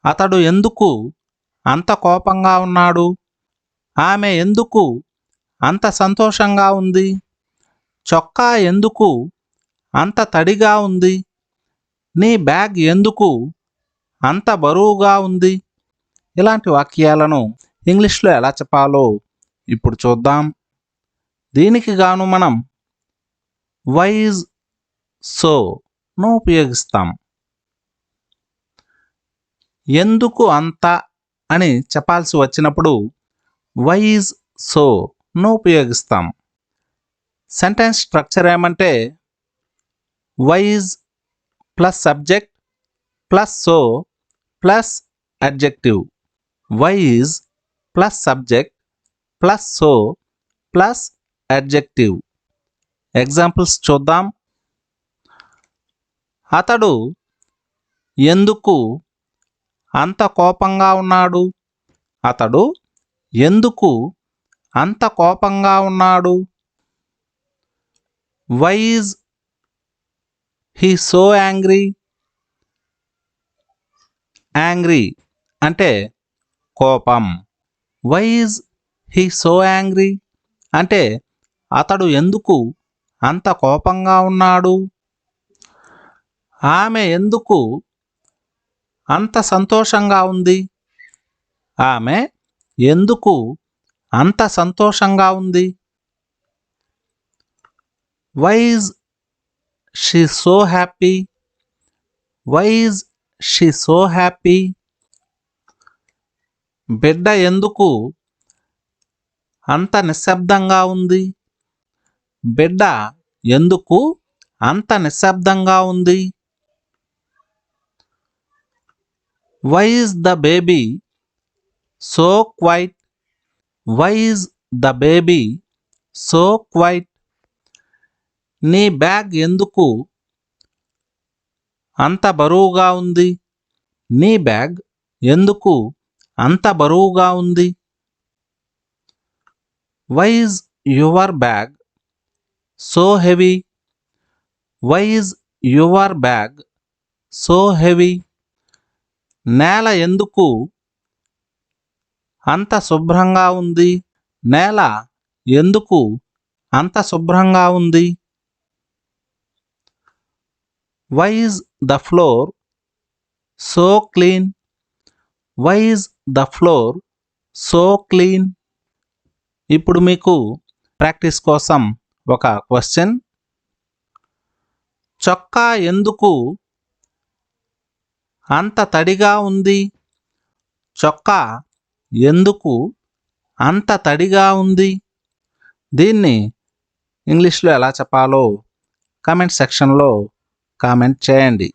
అతడు ఎందుకు అంత కోపంగా ఉన్నాడు? ఆమె ఎందుకు అంత సంతోషంగా ఉంది? చొక్కా ఎందుకు అంత తడిగా ఉంది? నీ బ్యాగ్ ఎందుకు అంత బరువుగా ఉంది? ఇలాంటి వాక్యాలను ఇంగ్లీష్లో ఎలా చెప్పాలో ఇప్పుడు చూద్దాం. దీనికి గాను మనం వై ఈజ్ సోను ఉపయోగిస్తాం. ఎందుకు అంత అని చెప్పాల్సి వచ్చినప్పుడు వై ఈజ్ సోను ఉపయోగిస్తాం. సెంటెన్స్ స్ట్రక్చర్ ఏమంటే why is plus subject plus so plus adjective. Why is plus subject plus so plus adjective. Examples చూద్దాం. అతడు ఎందుకు అంత కోపంగా ఉన్నాడు? అతడు ఎందుకు అంత కోపంగా ఉన్నాడు? Why is he so angry? Angry అంటే కోపం. Why is he so angry అంటే అతడు ఎందుకు అంత కోపంగా ఉన్నాడు? ఆమె ఎందుకు అంత సంతోషంగా ఉంది? ఆమె ఎందుకు అంత సంతోషంగా ఉంది? Why is she so happy? Why is she so happy? బిడ్డ ఎందుకు అంత నిశ్శబ్దంగా ఉంది? బిడ్డ ఎందుకు అంత నిశ్శబ్దంగా ఉంది? Why is the baby so quiet? Why is the baby so quiet? నీ బ్యాగ్ ఎందుకు అంత బరువుగా ఉంది? నీ బ్యాగ్ ఎందుకు అంత బరువుగా ఉంది? Why is your bag so heavy? Why is your bag so heavy? నేల ఎందుకు అంత శుభ్రంగా ఉంది? నేల ఎందుకు అంత శుభ్రంగా ఉంది? Why is the floor so clean? Why is the floor so clean? ఇప్పుడు మీకు ప్రాక్టీస్ కోసం ఒక క్వశ్చన్. చొక్కా ఎందుకు అంత తడిగా ఉంది? చొక్కా ఎందుకు అంత తడిగా ఉంది? దీన్ని ఇంగ్లీష్లో ఎలా చెప్పాలో కామెంట్ సెక్షన్లో కామెంట్ చేయండి.